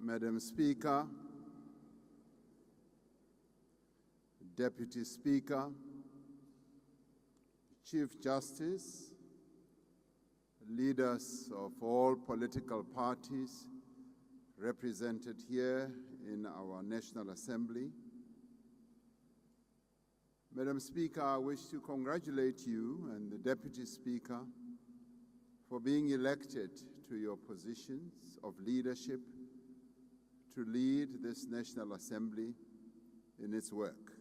Madam Speaker, Deputy Speaker, Chief Justice, leaders of all political parties represented here in our National Assembly. Madam Speaker, I wish to congratulate you and the Deputy Speaker for being elected to your positions of leadership to lead this National Assembly in its work.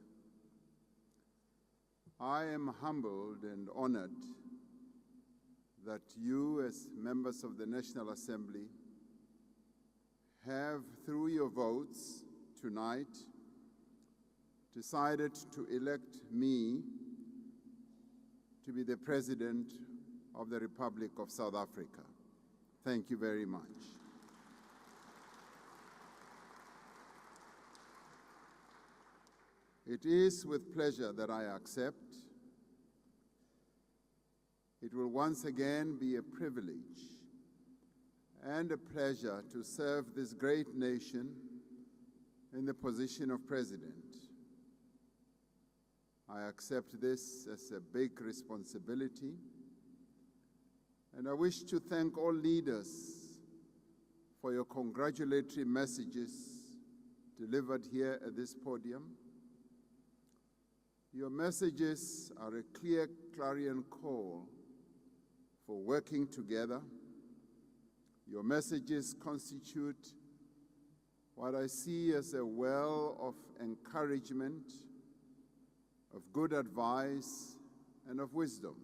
I am humbled and honored that you, as members of the National Assembly, have, through your votes tonight, decided to elect me to be the President of the Republic of South Africa. Thank you very much. It is with pleasure that I accept. It will once again be a privilege and a pleasure to serve this great nation in the position of President. I accept this as a big responsibility, and I wish to thank all leaders for your congratulatory messages delivered here at this podium. Your messages are a clear clarion call for working together. Your messages constitute what I see as a well of encouragement, of good advice, and of wisdom.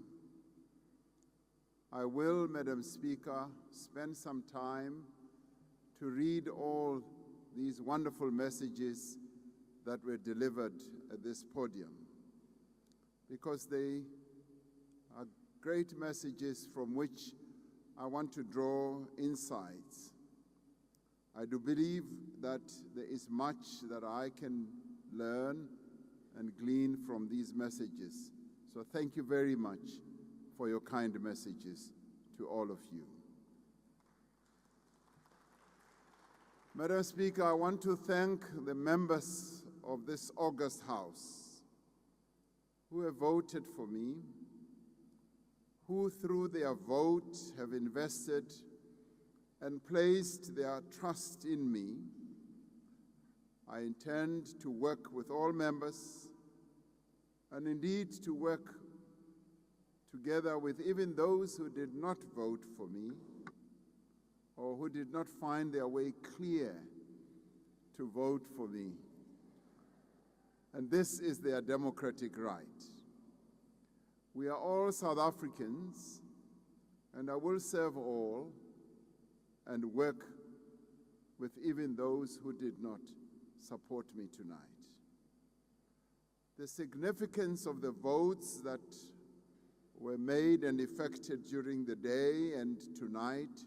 I will, Madam Speaker, spend some time to read all these wonderful messages that were delivered at this podium, because they are great messages from which I want to draw insights. I do believe that there is much that I can learn and glean from these messages. So thank you very much for your kind messages to all of you. Madam Speaker, I want to thank the members of this august House who have voted for me, who through their vote have invested and placed their trust in me. I intend to work with all members and indeed to work together with even those who did not vote for me or who did not find their way clear to vote for me. And this is their democratic right. We are all South Africans, and I will serve all and work with even those who did not support me tonight. The significance of the votes that were made and effected during the day and tonight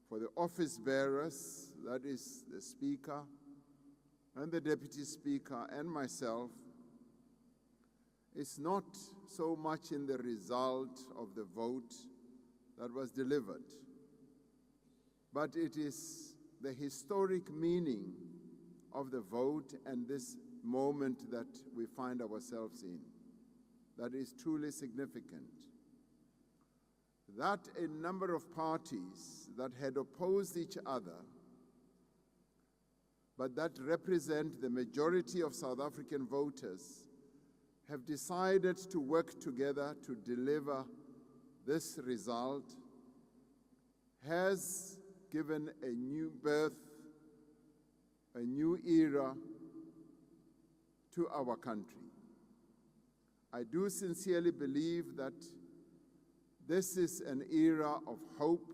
for the office bearers, that is the Speaker and the Deputy Speaker and myself, is not so much in the result of the vote that was delivered, but it is the historic meaning of the vote and this moment that we find ourselves in that is truly significant. That a number of parties that had opposed each other, but that represent the majority of South African voters, have decided to work together to deliver this result, has given a new birth, a new era to our country. I do sincerely believe that this is an era of hope,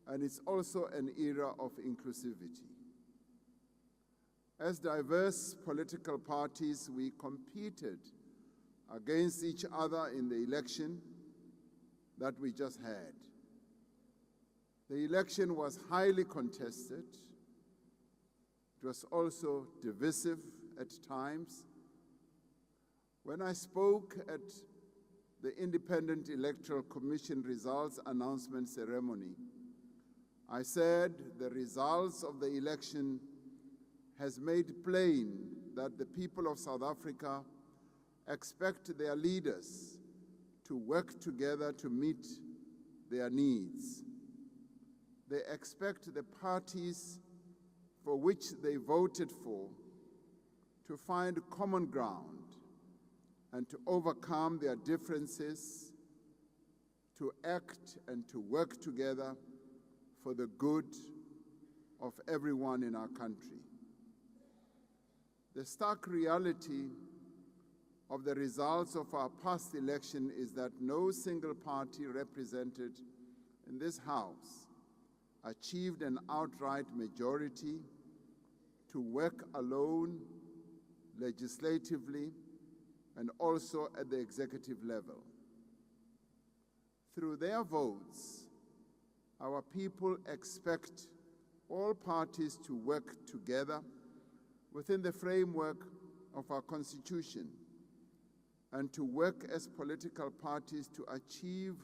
and it's also an era of inclusivity. As diverse political parties, we competed against each other in the election that we just had. The election was highly contested. It was also divisive at times. When I spoke at the Independent Electoral Commission results announcement ceremony, I said the results of the election has made plain that the people of South Africa expect their leaders to work together to meet their needs. They expect the parties for which they voted for to find common ground and to overcome their differences, to act and to work together for the good of everyone in our country. The stark reality of the results of our past election is that no single party represented in this House achieved an outright majority to work alone, legislatively, and also at the executive level. Through their votes, our people expect all parties to work together within the framework of our Constitution and to work as political parties to achieve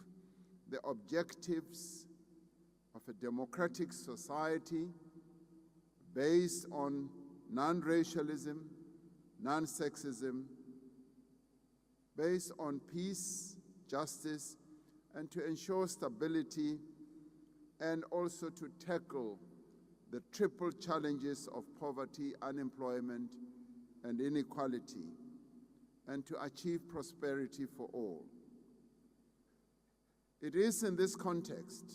the objectives of a democratic society based on non-racialism, non-sexism, based on peace, justice, and to ensure stability, and also to tackle the triple challenges of poverty, unemployment, and inequality, and to achieve prosperity for all. It is in this context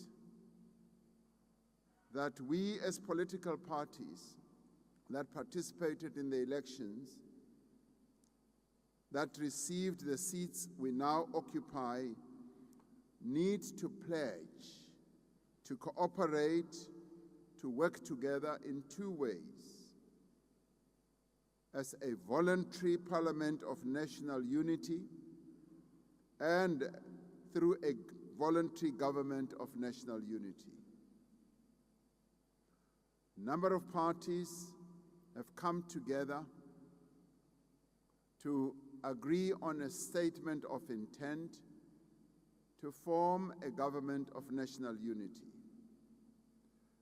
that we as political parties that participated in the elections, that received the seats we now occupy, need to pledge to cooperate, to work together in two ways: as a voluntary parliament of national unity and through a voluntary government of national unity. A number of parties have come together to agree on a statement of intent to form a government of national unity.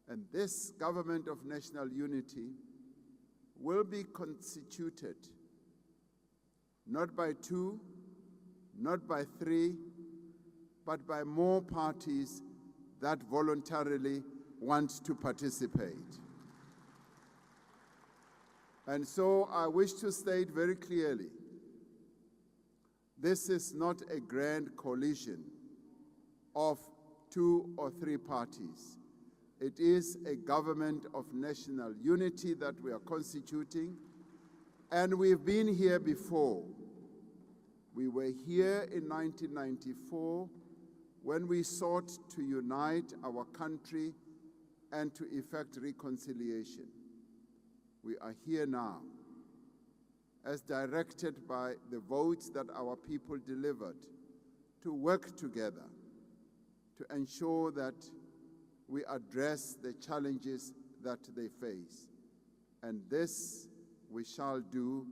And this government of national unity will be constituted not by two, not by three, but by more parties that voluntarily want to participate. And so I wish to state very clearly, this is not a grand coalition of 2 or 3 parties. It is a government of national unity that we are constituting, and we've been here before. We were here in 1994 when we sought to unite our country and to effect reconciliation. We are here now, as directed by the votes that our people delivered, to work together to ensure that we address the challenges that they face. And this we shall do,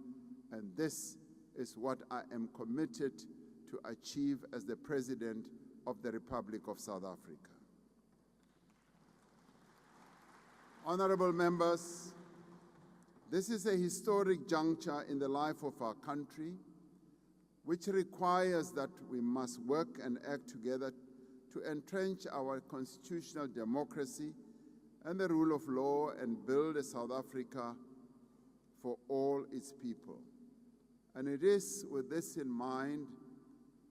and this is what I am committed to achieve as the President of the Republic of South Africa. Honorable members, this is a historic juncture in the life of our country, which requires that we must work and act together to entrench our constitutional democracy and the rule of law and build a South Africa for all its people. And it is with this in mind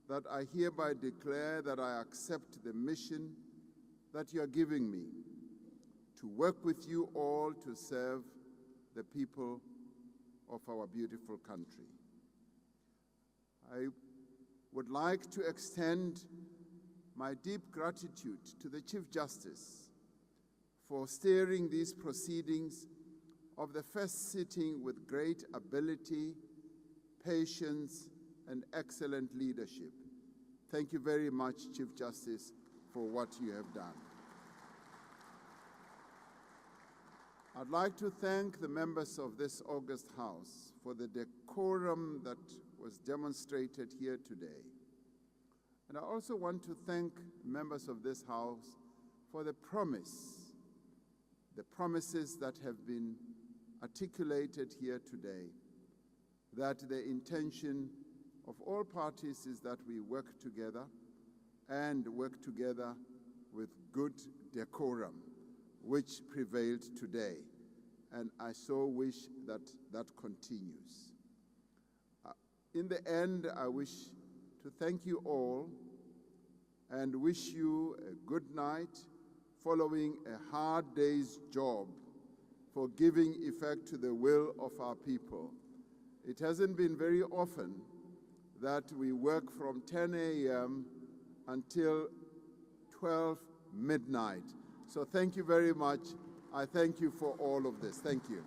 that I hereby declare that I accept the mission that you are giving me to work with you all to serve the people of our beautiful country. I would like to extend my deep gratitude to the Chief Justice for steering these proceedings of the first sitting with great ability, patience, and excellent leadership. Thank you very much, Chief Justice, for what you have done. I'd like to thank the members of this august House for the decorum that was demonstrated here today. And I also want to thank members of this House for the promise the promises that have been articulated here today, that the intention of all parties is that we work together and work together with good decorum, which prevailed today. And I so wish that that continues. In the end, I wish to thank you all and wish you a good night following a hard day's job for giving effect to the will of our people. It hasn't been very often that we work from 10 a.m. until 12 midnight. So thank you very much. I thank you for all of this. Thank you.